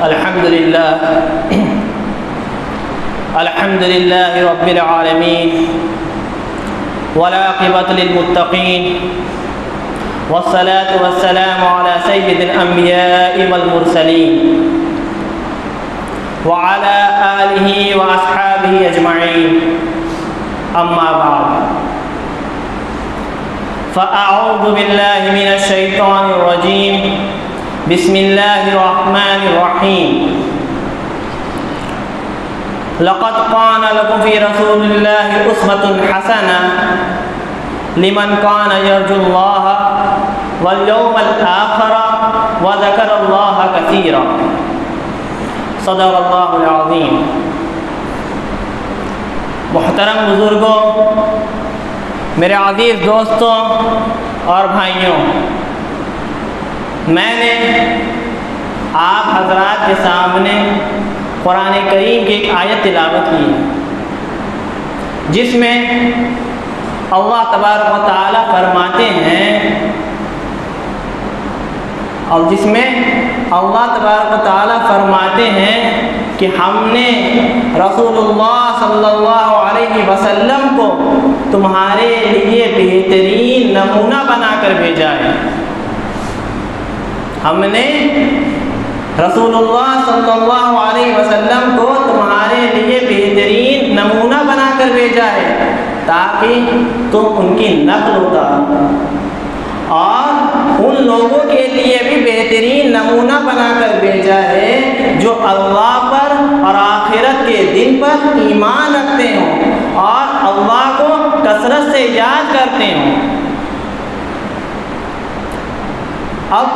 الحمد لله رب العالمين والعاقبة للمتقين والصلاة والسلام على سيد الأنبياء والمرسلين وعلى آله وأصحابه أجمعين أما بعد فأعوذ بالله من الشيطان الرجيم بسم الله الرحمن الرحيم لقد كان لكم في رسول الله أسوة حسنة لمن كان يرجو الله واليوم الآخر وذكر الله كثيرا صدق اللہ العظیم۔ محترم بزرگوں، میرے عزیز دوستوں اور بھائیوں، میں نے آپ حضرات کے سامنے قرآن کریم کی ایک آیت تلاوت کی جس میں اللہ تبارک و تعالی فرماتے ہیں کہ ہم نے رسول اللہ صلی اللہ علیہ وسلم کو تمہارے لیے بہترین نمونہ بنا کر بھیجا ہے۔ ہم نے رسول اللہ صلی اللہ علیہ وسلم کو تمہارے لیے بہترین نمونہ بنا کر بھیجا ہے تاکہ تم ان کی نقل اتارو اور ان لوگوں کے لیے بھی بہترین نمونہ بنا کر بھیجا ہے جو اللہ پر اور آخرت کے دن پر ایمان رکھتے ہوں اور اللہ کو کثرت سے یاد کرتے ہوں۔ اب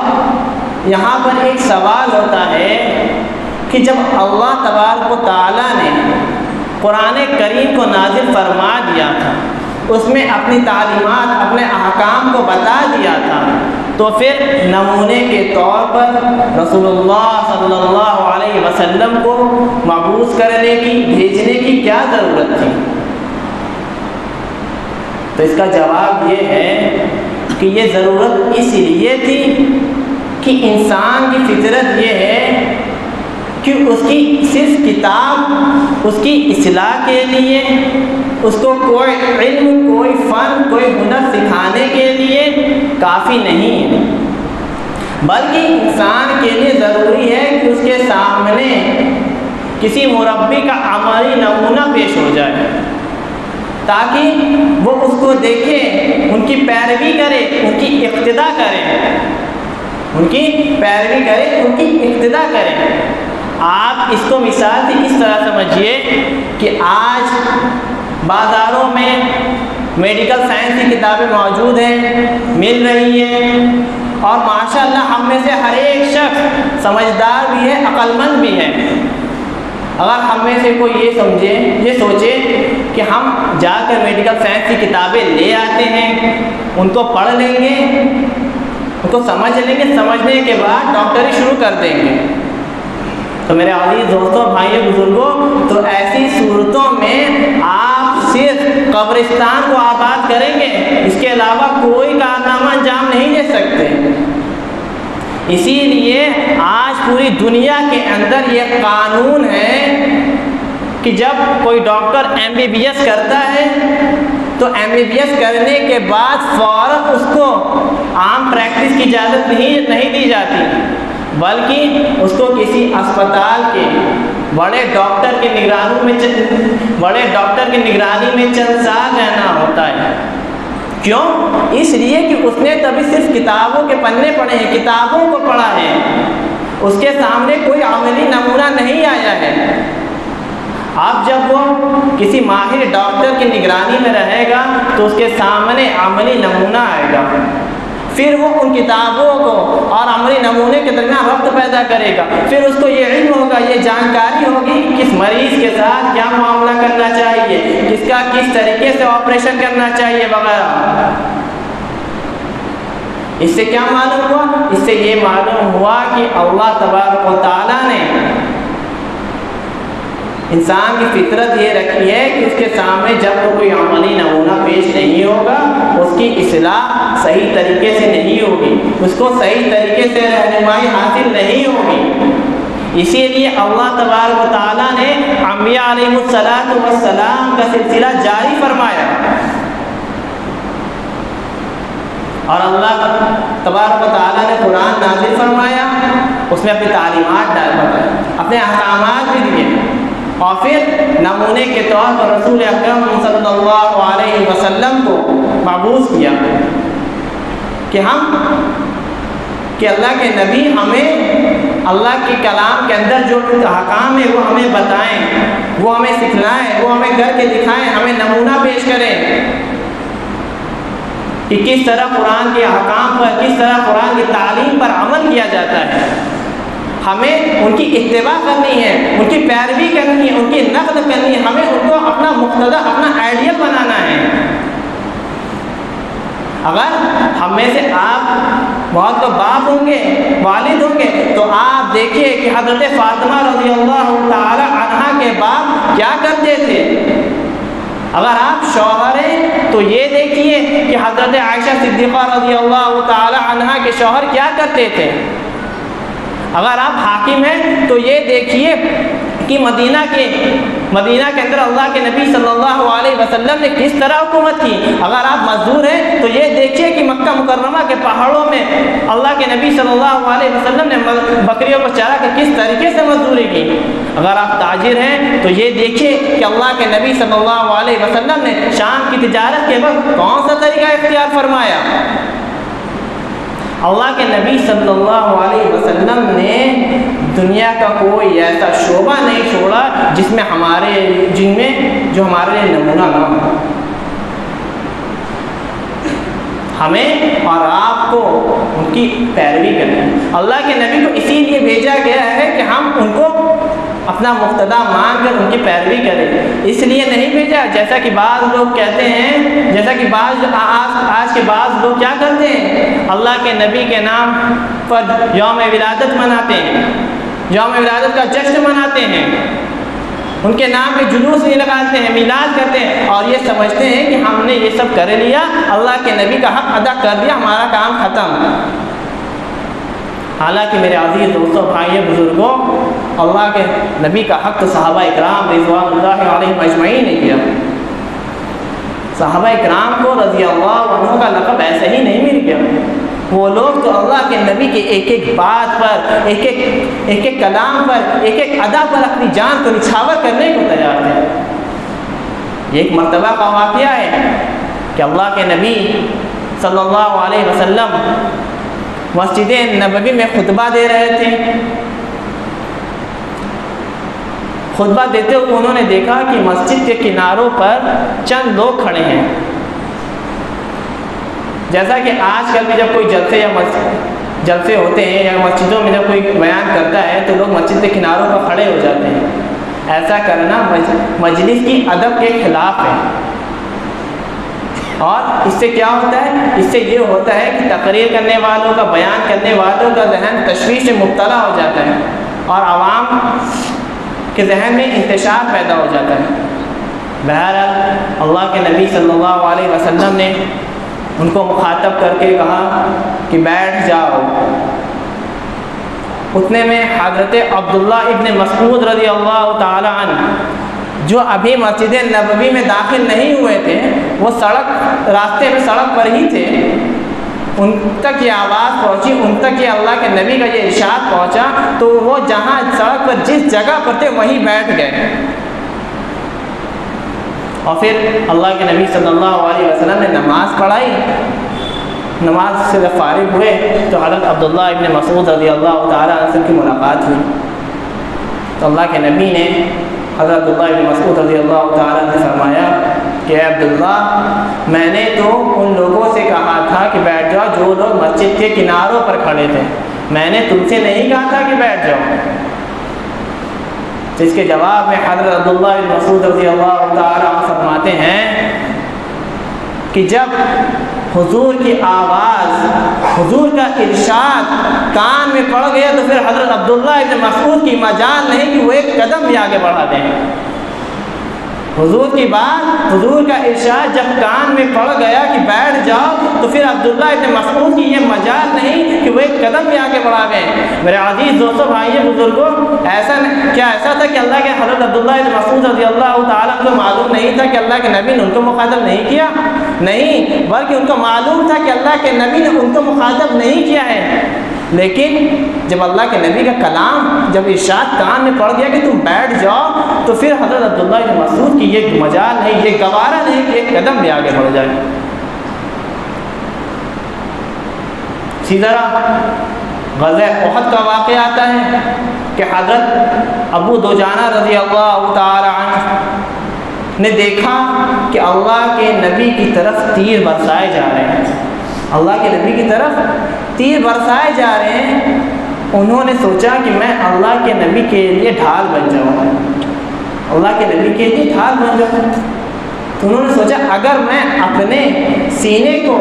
یہاں پر ایک سوال ہوتا ہے کہ جب اللہ تبارک و تعالیٰ نے قرآن کریم کو نازل فرما دیا تھا، اس میں اپنی تعلیمات، اپنے احکام کو بتا دیا تھا، تو پھر نمونے کے طور پر رسول اللہ صلی اللہ علیہ وسلم کو مبعوث کرنے کی، بھیجنے کی کیا ضرورت تھی؟ تو اس کا جواب یہ ہے کہ یہ ضرورت اس لیے تھی کہ انسان کی فطرت یہ ہے کہ اس کی صرف کتاب اس کی اصلاح کے لیے، اس کو کوئی علم، کوئی فن، کوئی ہنر سکھانے کے لیے کافی نہیں ہے، بلکہ انسان کے لیے ضروری ہے کہ اس کے سامنے کسی مربی کا عملی نمونہ پیش ہو جائے تاکہ وہ اس کو دیکھے، ان کی پیروی کرے، ان کی اقتدا کرے، ان کی اقتدا کرے۔ آپ اس کو مثال سے اس طرح سمجھیے کہ آج بازاروں میں میڈیکل سائنس کی کتابیں موجود ہیں، مل رہی ہیں، اور ماشاءاللہ ہم میں سے ہر ایک شخص سمجھدار بھی ہے، عقل مند بھی ہے۔ اگر ہم میں سے کوئی یہ سوچے کہ ہم جا کر میڈیکل سائنس کی کتابیں لے آتے ہیں، ان کو پڑھ لیں گے، ان کو سمجھ لیں گے، سمجھنے کے بعد ڈاکٹری شروع کر دیں گے، تو میرے عزیز دوستوں، بھائیوں، بزرگوں، تو ایسی صورتوں میں آپ صرف قبرستان کو آباد کریں گے، اس کے علاوہ کوئی کارنامہ انجام نہیں دے سکتے۔ اسی لیے آج پوری دنیا کے اندر یہ قانون ہے کہ جب کوئی ڈاکٹر MBBS کرتا ہے تو MBBS کرنے کے بعد فوراً اس کو عام پریکٹس کی اجازت نہیں دی جاتی، بلکہ اس کو کسی اسپتال کے بڑے ڈاکٹر کی نگرانی میں چند سال رہنا ہوتا ہے۔ کیوں؟ اس لیے کہ اس نے تبھی صرف کتابوں کے پنے پڑھے ہیں، کتابوں کو پڑھا ہے، اس کے سامنے کوئی عملی نمونہ نہیں آیا ہے۔ اب جب وہ کسی ماہر ڈاکٹر کی نگرانی میں رہے گا تو اس کے سامنے عملی نمونہ آئے گا، پھر وہ ان کتابوں کو اور عملی نمونے کے درمیان ربط پیدا کرے گا، پھر اس کو یہ علم ہوگا، یہ جانکاری ہوگی کس مریض کے ساتھ کیا معاملہ کرنا چاہیے، کس کا کس طریقے سے آپریشن کرنا چاہیے وغیرہ۔ اس سے کیا معلوم ہوا؟ اس سے یہ معلوم ہوا کہ اللہ تبارک و تعالیٰ نے انسان کی فطرت یہ رکھی ہے کہ اس کے سامنے جب تو کوئی عملی نمونہ پیش نہیں ہوگا، اس کی اصلاح صحیح طریقے سے نہیں ہوگی، اس کو صحیح طریقے سے رہنمائی حاصل نہیں ہوگی، اسی لیے اللہ تبارک و تعالیٰ نے انبیاء علیہ السلام کا سلسلہ جاری فرمایا، اور اللہ تبارک و تعالیٰ نے قرآن نازل فرمایا، اس میں اپنی تعلیمات بتائے، اپنے احکامات بھی دیے، اور پھر نمونے کے طور پر رسول اکرم صلی اللہ علیہ وسلم کو مبعوث کیا کہ اللہ کے نبی ہمیں اللہ کے کلام کے اندر جو احکام ہے وہ ہمیں بتائیں، وہ ہمیں سکھلائیں، وہ ہمیں کر کے دکھائیں، ہمیں نمونہ پیش کریں کہ کس طرح قرآن کے احکام پر، کس طرح قرآن کی تعلیم پر عمل کیا جاتا ہے۔ ہمیں ان کی اتباع کرنی ہے، ان کی پیروی کرنی ہے، ان کی نقل کرنی ہے، ہمیں ان کو اپنا مقتدی، اپنا آئیڈیل بنانا ہے۔ اگر ہم میں سے آپ بہت لوگ باپ ہوں گے، والد ہوں گے، تو آپ دیکھیے کہ حضرت فاطمہ رضی اللہ تعالی عنہا کے باپ کیا کرتے تھے۔ اگر آپ شوہر ہیں تو یہ دیکھیے کہ حضرت عائشہ صدیقہ رضی اللہ تعالی عنہا کے شوہر کیا کرتے تھے۔ اگر آپ حاکم ہیں تو یہ دیکھیے کہ مدینہ کے اندر اللہ کے نبی صلی اللہ علیہ وسلم نے کس طرح حکومت کی۔ اگر آپ مزدور ہیں تو یہ دیکھیے کہ مکہ مکرمہ کے پہاڑوں میں اللہ کے نبی صلی اللہ علیہ وسلم نے بکریوں کو چارا کر کس طریقے سے مزدوری کی۔ اگر آپ تاجر ہیں تو یہ دیکھیے کہ اللہ کے نبی صلی اللہ علیہ وسلم نے شام کی تجارت کے وقت کون سا طریقہ اختیار فرمایا۔ اللہ کے نبی صلی اللہ علیہ وسلم نے دنیا کا کوئی ایسا شعبہ نہیں چھوڑا جن میں ہمارے لیے نمونہ نہ ہو۔ ہمیں اور آپ کو ان کی پیروی کرنی۔ اللہ کے نبی کو اسی لیے بھیجا گیا ہے کہ ہم ان کو اپنا مقتدی مان کر ان کی پیروی کریں۔ اس لیے نہیں بھیجا جیسا کہ بعض لوگ کہتے ہیں، جیسا کہ آج کے بعض لوگ کیا کرتے ہیں، اللہ کے نبی کے نام پر یوم ولادت مناتے ہیں، یوم ولادت کا جشن مناتے ہیں، ان کے نام پہ جلوس نہیں لگاتے ہیں، میلاد کرتے ہیں، اور یہ سمجھتے ہیں کہ ہم نے یہ سب کر لیا، اللہ کے نبی کا حق ادا کر دیا، ہمارا کام ختم۔ حالانکہ میرے عزیز دوستوں، بھائیوں، بزرگوں، اللہ کے نبی کا حق تو صحابہ اکرام رضوان اللہ علیہم اجمعین نے کیا۔ صحابہ اکرام کو رضی اللہ عنہ کا لقب ایسے ہی نہیں مل گیا۔ وہ لوگ تو اللہ کے نبی کے ایک ایک بات پر، ایک ایک کلام پر، ایک ایک ادا پر اپنی جان کو نچھاور کرنے کو تیار تھے۔ یہ ایک مرتبہ کا واقعہ ہے کہ اللہ کے نبی صلی اللہ علیہ وسلم مسجد نبوی میں خطبہ دے رہے تھے۔ خطبہ دیتے ہوئے انہوں نے دیکھا کہ مسجد کے کناروں پر چند لوگ کھڑے ہیں۔ جیسا کہ آج کل بھی جب کوئی جلسے ہوتے ہیں یا مسجدوں میں جب کوئی بیان کرتا ہے تو لوگ مسجد کے کناروں پر کھڑے ہو جاتے ہیں۔ ایسا کرنا مجلس کی ادب کے خلاف ہے، اور اس سے کیا ہوتا ہے، اس سے یہ ہوتا ہے کہ تقریر کرنے والوں کا، بیان کرنے والوں کا ذہن تشویش سے مبتلا ہو جاتا ہے، اور عوام کے ذہن میں انتشار پیدا ہو جاتا ہے۔ بہرحال اللہ کے نبی صلی اللہ علیہ وسلم نے ان کو مخاطب کر کے کہا کہ بیٹھ جاؤ۔ اتنے میں حضرت عبداللہ ابن مسعود رضی اللہ تعالی عنہ، جو ابھی مسجد نبوی میں داخل نہیں ہوئے تھے، وہ راستے میں سڑک پر ہی تھے، ان تک یہ آواز پہنچی، ان تک یہ اللہ کے نبی کا یہ ارشاد پہنچا، تو وہ جہاں سڑک پر جس جگہ پر تھے وہیں بیٹھ گئے۔ اور پھر اللہ کے نبی صلی اللہ علیہ وسلم نے نماز پڑھائی۔ نماز سے جب فارغ ہوئے تو حضرت عبداللہ ابن مسعود رضی اللہ تعالیٰ عنہ سے کی ملاقات ہوئی، تو اللہ کے نبی نے حضرت عبداللہ ابن مسعود رضی اللہ تعالیٰ عنہ سے فرمایا کہ اے عبداللہ، میں نے تو ان لوگوں سے کہا تھا کہ بیٹھ جاؤ جو لوگ مسجد کے کناروں پر کھڑے تھے، میں نے تم سے نہیں کہا تھا کہ بیٹھ جاؤ۔ جس کے جواب میں حضرت عبداللہ ابن مسعود رضی اللہ تعالیٰ عنہ فرماتے ہیں کہ جب حضور کی آواز، حضور کا ارشاد کان میں پڑ گیا تو پھر حضرت عبداللہ ابن مسعود کی مجال نہیں کہ وہ ایک قدم بھی آگے بڑھا دیں۔ حضور کی بات، حضور کا ارشاد جب کان میں پڑ گیا کہ بیٹھ جاؤ، تو پھر عبداللہ ابن مسعود کی یہ مجال نہیں کہ وہ ایک قدم بھی آگے بڑھا گئے۔ میرے عزیز دوستوں، بھائیو، بزرگوں، ایسا تھا کہ اللہ کے حضرت عبداللہ ابن مسعود رضی اللہ تعالیٰ کو معلوم نہیں تھا کہ اللہ کے نبی نے ان کو مخاطب نہیں کیا؟ نہیں، بلکہ ان کو معلوم تھا کہ اللہ کے نبی نے ان کو مخاطب نہیں کیا ہے، لیکن جب اللہ کے نبی کا کلام، جب ارشاد کان میں پڑ گیا کہ تم بیٹھ جاؤ، تو پھر حضرت عبداللہ بن مسعود کی یہ مجال نہیں، یہ گوارا نہیں کہ ایک قدم بھی آگے بڑھ جائے۔ اسی طرح غزوہ احد کا واقعہ آتا ہے کہ حضرت ابو دجانہ رضی اللہ تعالی عنہ نے دیکھا کہ اللہ کے نبی کی طرف تیر برسائے جا رہے ہیں، اللہ کے نبی کی طرف تیر برسائے جا رہے ہیں۔ انہوں نے سوچا کہ میں اللہ کے نبی کے لیے ڈھال بن جاؤں، اللہ کے نبی کے لیے ڈھال بن جاؤں۔ تو انہوں نے سوچا اگر میں اپنے سینے کو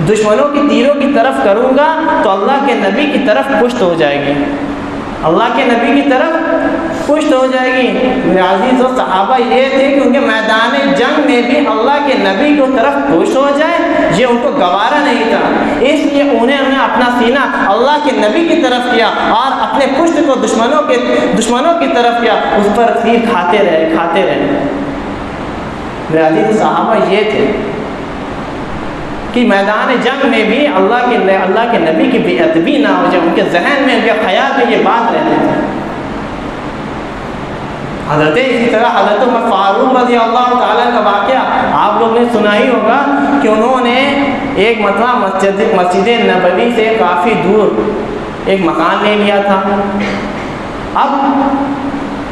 دشمنوں کی تیروں کی طرف کروں گا تو اللہ کے نبی کی طرف پشت ہو جائے گی، اللہ کے نبی کی طرف پشت ہو جائے گی۔ میرے عزیز و صحابہ یہ تھے کہ ان کے میدان جنگ میں بھی اللہ کے نبی کی طرف پشت ہو جائے، یہ ان کو گوارا نہیں تھا، اس لیے انہوں نے اپنا سینہ اللہ کے نبی کی طرف کیا اور اپنے پشت کو دشمنوں کی طرف کیا، اس پر تیر کھاتے رہے۔ میرے عزیز صحابہ یہ تھے کہ میدان جنگ میں بھی اللہ کے نبی کی بے ادبی نہ ہو جائے، ان کے ذہن میں، ان کے خیال میں یہ بات رہتے تھے۔ اسی طرح حضرت عمر فاروق رضی اللہ تعالیٰ کا واقعہ آپ لوگ نے سنا ہی ہوگا کہ انہوں نے ایک مرتبہ مسجد نبوی سے کافی دور ایک مکان لے لیا تھا۔ اب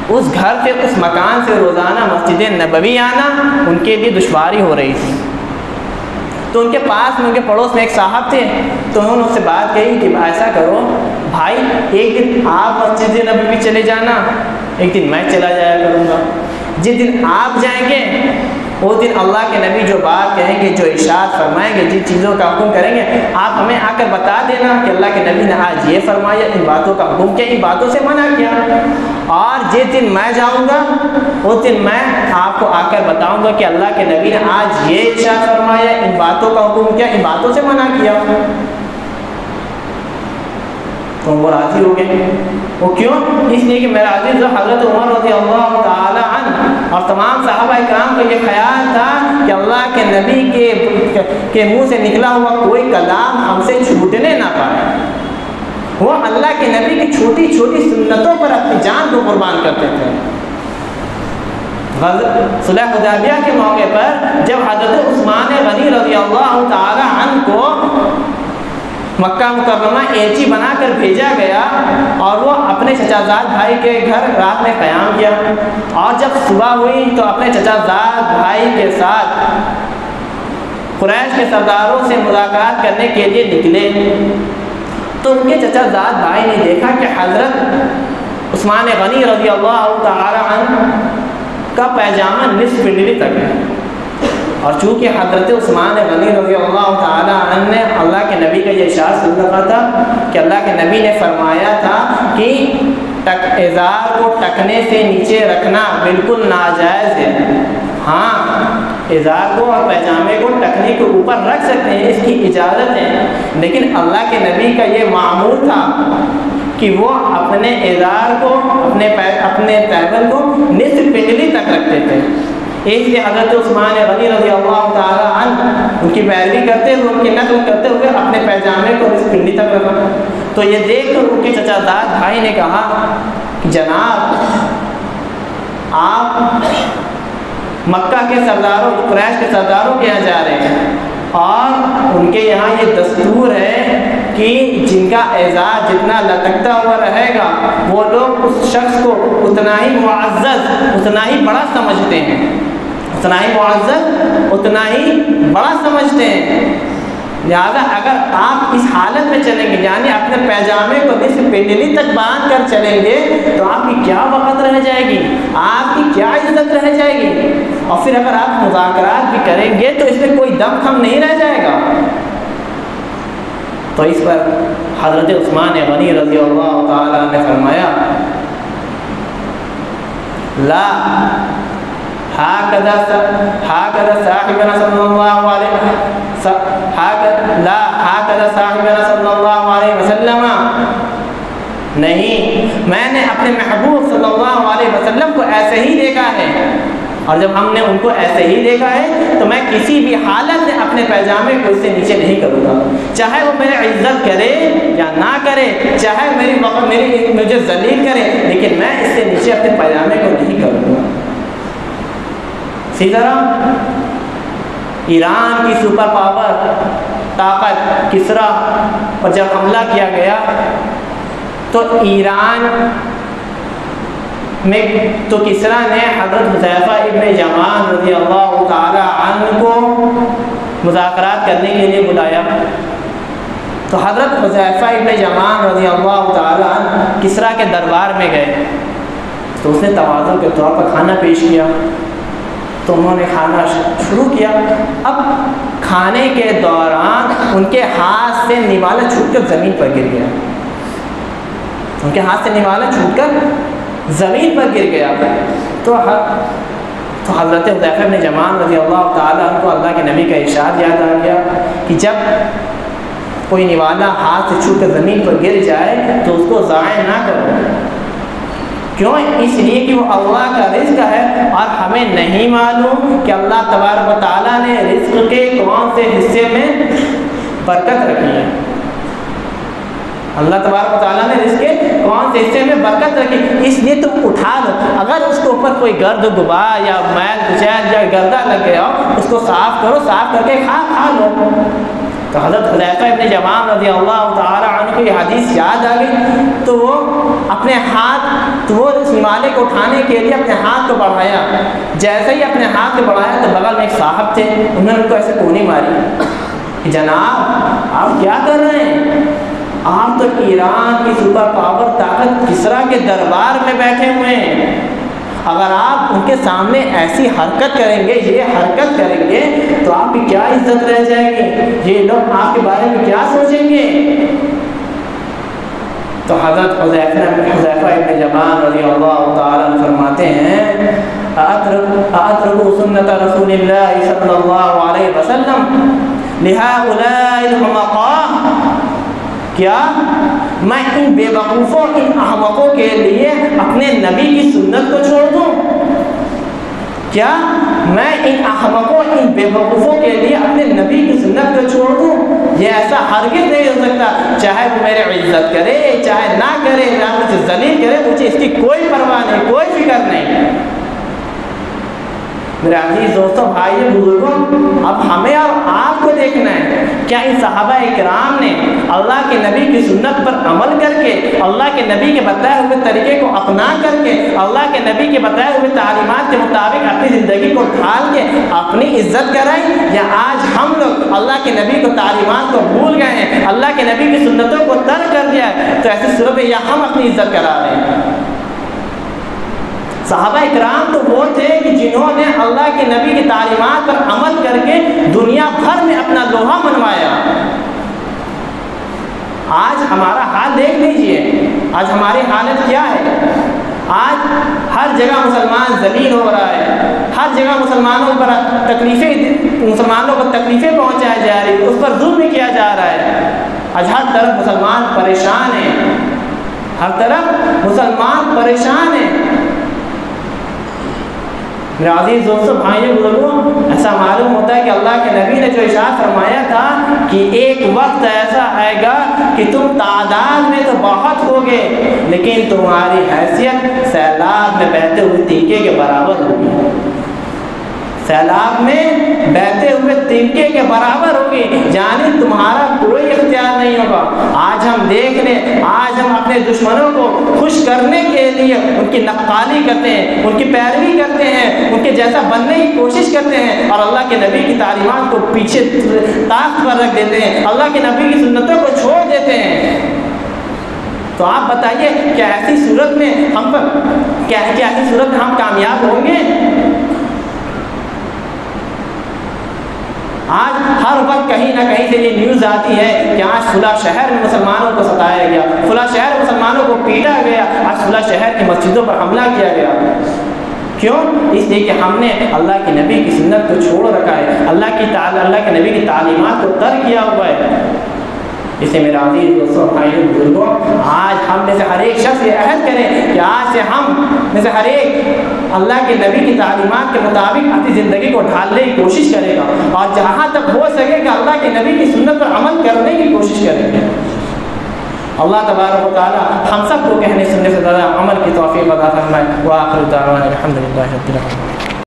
اس گھر سے، اس مکان سے روزانہ مسجد نبوی آنا ان کے لیے دشواری ہو رہی تھی۔ تو ان کے پاس میں، ان کے پڑوس میں ایک صاحب تھے، تو انہوں نے اس سے بات کہی کہ ایسا کرو بھائی، ایک دن آپ مسجد نبوی چلے جانا، ایک دن میں چلا جایا کروں گا۔ جس دن آپ جائیں گے اس دن اللہ کے نبی جو بات کہیں گے، جو ارشاد فرمائیں گے، جن چیزوں کا حکم کریں گے، آپ ہمیں آ کر بتا دینا کہ اللہ کے نبی نے آج یہ فرمایا، ان باتوں کا حکم کیا، ان باتوں سے منع کیا۔ اور جس دن میں جاؤں گا اس دن میں آپ کو آ کر بتاؤں گا کہ اللہ کے نبی نے آج یہ ارشاد فرمایا، ان باتوں کا حکم کیا، ان باتوں سے منع کیا۔ تو وہ راضی ہو گئے۔ وہ کیوں؟ اس لیے کہ میرا عزیز حضرت عمر رضی اللہ تعالی عنہ اور تمام صحابہ کرام کو یہ خیال تھا کہ اللہ کے نبی کے منہ سے نکلا ہوا کوئی کلام ہم سے چھوٹنے نہ پائے۔ وہ اللہ کے نبی کی چھوٹی چھوٹی سنتوں پر اپنی جان کو قربان کرتے تھے۔ صلح حدیبیہ کے موقع پر جب حضرت عثمان غنی رضی اللہ تعالی عنہ کو مکہ مکرمہ ایلچی بنا کر بھیجا گیا اور وہ اپنے چچا زاد بھائی کے گھر رات میں قیام کیا، اور جب صبح ہوئی تو اپنے چچا زاد بھائی کے ساتھ قریش کے سرداروں سے ملاقات کرنے کے لیے نکلے، تو ان کے چچا زاد بھائی نے دیکھا کہ حضرت عثمان غنی رضی اللہ تعالی عنہ کا پیجامہ نصف پنڈلی تک ہے، اور چونکہ حضرت عثمان غنی رضی اللہ تعالی عنہ نے اللہ کے نبی کا یہ ارشاد سن رکھا تھا کہ اللہ کے نبی نے فرمایا تھا کہ ازار کو ٹکنے سے نیچے رکھنا بالکل ناجائز ہے۔ ہاں، ازار کو اور پیجامے کو ٹکنے کے اوپر رکھ سکتے ہیں، اس کی اجازت ہے، لیکن اللہ کے نبی کا یہ معمول تھا کہ وہ اپنے ازار کو، اپنے تیبل کو نصف پنڈلی تک رکھتے تھے۔ اس لیے حضرت عثمان غنی رضی اللہ تعالی عنہ ان کی پیروی کرتے ہوئے، ان کی نقل کرتے ہوئے اپنے پیجامے کو نصف پنڈلی تک رکھا۔ تو یہ دیکھ کر ان کے چچا زاد بھائی نے کہا جناب، آپ مکہ کے سرداروں، قریش کے سرداروں کے یہاں جا رہے ہیں، اور ان کے یہاں یہ دستور ہے کہ جن کا اعزاز جتنا لٹکتا ہوا رہے گا وہ لوگ اس شخص کو اتنا ہی معزز، اتنا ہی بڑا سمجھتے ہیں، اتنا ہی معزز، اتنا ہی بڑا سمجھتے ہیں۔ لہٰذا اگر آپ اس حالت میں چلیں گے، یعنی اپنے پیجامے کو نصف پنڈلی تک باندھ کر چلیں گے، تو آپ کی کیا وقت رہ جائے گی، آپ کی کیا عزت رہ جائے گی، اور پھر اگر آپ مذاکرات بھی کریں گے تو اس میں کوئی دم خم نہیں رہ جائے گا۔ تو اس پر حضرت عثمان غنی رضی اللہ تعالیٰ نے فرمایا لا هكذا صاحبنا صلی اللہ علیہ وسلم، نہیں، میں نے اپنے محبوب صلی اللہ علیہ وسلم کو ایسے ہی دیکھا ہے، اور جب ہم نے ان کو ایسے ہی دیکھا ہے تو میں کسی بھی حالت میں اپنے پیجامے کو اس سے نیچے نہیں کروں گا، چاہے وہ میری عزت کرے یا نہ کرے، چاہے مجھے ذلیل کرے، لیکن میں اس سے نیچے اپنے پیجامے کو نہیں کروں گا۔ اسی طرح ایران کی سپر پاور طاقت کسریٰ پر جب حملہ کیا گیا تو ایران میں تو کسریٰ نے حضرت حذیفہ ابن یمان رضی اللہ تعالی عنہ کو مذاکرات کرنے کے لیے بلایا، تو حضرت حذیفہ ابن یمان رضی اللہ تعالی عنہ کسریٰ کے دربار میں گئے، تو اس نے تواضع کے طور پر کھانا پیش کیا، تو انہوں نے کھانا شروع کیا۔ اب کھانے کے دوران ان کے ہاتھ سے نوالا چھوٹ کر زمین پر گر گیا، ان کے ہاتھ سے نوالا چھوٹ کر زمین پر گر گیا، تو حضرت حذیفہ بن یمان رضی اللہ تعالیٰ عنہ کو اللہ کے نبی کا ارشاد یاد آ گیا کہ جب کوئی نوالا ہاتھ سے چھوٹ کر زمین پر گر جائے تو اس کو ضائع نہ کرو، کیوں؟ اس لیے کہ وہ اللہ کا رزق ہے، اور ہمیں نہیں معلوم کہ اللہ تبارک و تعالیٰ نے رزق کے کون سے حصے میں برکت رکھی ہے، اللہ تبارک و تعالیٰ نے رزق کے کون سے حصے میں برکت رکھی، اس لیے تم اٹھا لو، اگر اس کے اوپر کوئی گرد غبار یا میل کچیل یا گردہ لگ گیا ہو اس کو صاف کرو، صاف کر کے کھا لو۔ تو حضرت حذیفہ ابن یمان رضی اللہ تعالی عنہ کو یہ حدیث یاد آ گئی، تو وہ اپنے ہاتھ، تو وہ اس نوالے کو اٹھانے کے لیے اپنے ہاتھ کو بڑھایا، جیسے ہی اپنے ہاتھ کو بڑھایا تو بغل میں ایک صاحب تھے، انہوں نے ان کو ایسے کونی ماری کہ جناب آپ کیا کر رہے ہیں، آپ تو ایران کی سپر پاور طاقت کسریٰ کے دربار میں بیٹھے ہوئے ہیں، اگر آپ ان کے سامنے ایسی حرکت کریں گے، یہ حرکت کریں گے تو آپ کی کیا عزت رہ جائے گی، یہ لوگ آپ کے بارے میں کیا سوچیں گے۔ تو حضرت حذیفہ ابن یمان رضی اللہ تعالیٰ عنہ فرماتے ہیں اَأَتْرُكُ سُنَّةَ رسول اللہ صلی اللہ علیہ وسلم لِهَؤُلَاءِ الْحُمَقَاءِ، کیا میں ان بے وقوفوں، ان احمقوں کے لیے اپنے نبی کی سنت کو چھوڑ دوں؟ کیا میں ان احمقوں، ان بے وقوفوں کے لیے اپنے نبی کی سنت کو چھوڑ دوں؟ یہ ایسا ہرگز نہیں ہو سکتا، چاہے وہ میرے عزت کرے چاہے نہ کرے، نہ مجھے ذلیل کرے، مجھے اس کی کوئی پرواہ نہیں، کوئی فکر نہیں۔ میرے عزیز دوستوں، بھائیو، بزرگوں، اب ہمیں اور آپ کو دیکھنا ہے، کیا ان صحابہ اکرام نے اللہ کے نبی کی سنت پر عمل کر کے، اللہ کے نبی کے بتائے ہوئے طریقے کو اپنا کر کے، اللہ کے نبی کے بتائے ہوئے تعلیمات کے مطابق اپنی زندگی کو ڈھال کے اپنی عزت کرائیں، یا آج ہم لوگ اللہ کے نبی کو تعلیمات کو بھول گئے ہیں، اللہ کے نبی کی سنتوں کو ترک کر دیا ہے، تو ایسی صورت میں یا ہم اپنی عزت کرا رہے ہیں۔ صحابہ اکرام تو وہ تھے کہ جنہوں نے اللہ کے نبی کی تعلیمات پر عمل کر کے دنیا بھر میں اپنا لوہا منوایا۔ آج ہمارا حال دیکھ لیجئے، آج ہماری حالت کیا ہے؟ آج ہر جگہ مسلمان ذلیل ہو رہا ہے، ہر جگہ مسلمانوں پر مسلمانوں کو تکلیفیں پہنچائی جا رہی، اس پر ظلم کیا جا رہا ہے۔ آج ہر طرف مسلمان پریشان ہیں، ہر طرف مسلمان پریشان ہیں۔ میرے عزیز دوستوں، بھائیوں، بزرگوں، ایسا معلوم ہوتا ہے کہ اللہ کے نبی نے جو ارشاد فرمایا تھا کہ ایک وقت ایسا آئے گا کہ تم تعداد میں تو بہت ہوگے لیکن تمہاری حیثیت سیلاب میں بہتے ہوئے تنکے کے برابر ہوگی، سیلاب میں بہتے ہوئے تنکے کے برابر ہوگی، یعنی تمہارا کوئی اختیار نہیں ہوگا۔ آج ہم دیکھ لیں، آج ہم اپنے دشمنوں کو خوش کرنے کے لیے ان کی نقالی کرتے ہیں، ان کی پیروی کرتے ہیں، ان کے جیسا بننے کی کوشش کرتے ہیں، اور اللہ کے نبی کی تعلیمات کو پیچھے طاق پر رکھ دیتے ہیں، اللہ کے نبی کی سنتوں کو چھوڑ دیتے ہیں۔ تو آپ بتائیے کیا ایسی صورت میں ہم کامیاب ہوں گے؟ آج ہر وقت کہیں نہ کہیں سے یہ نیوز آتی ہے کہ آج فلاں شہر میں مسلمانوں کو ستایا گیا، فلاں شہر مسلمانوں کو پیٹا گیا، آج فلاں شہر کی مسجدوں پر حملہ کیا گیا۔ کیوں؟ اس لیے کہ ہم نے اللہ کے نبی کی سنت کو چھوڑ رکھا ہے، اللہ کے نبی کی تعلیمات کو ترک کیا ہوا ہے۔ اسے میرے عزیز دوستوں، بھائیوں، بزرگوں، آج ہم میں سے ہر ایک شخص یہ عہد کرے کہ آج سے ہم میں سے ہر ایک اللہ کے نبی کی تعلیمات کے مطابق اپنی زندگی کو ڈھالنے کی کوشش کرے گا، اور جہاں تک ہو سکے کہ اللہ کے نبی کی سنت پر عمل کرنے کی کوشش کرے گا۔ اللہ تبارک و تعالی ہم سب کو کہنے سننے سے زیادہ عمل کی توفیق عطا فرمائے۔ وآخر دعوانا الحمدللہ رب العالمین۔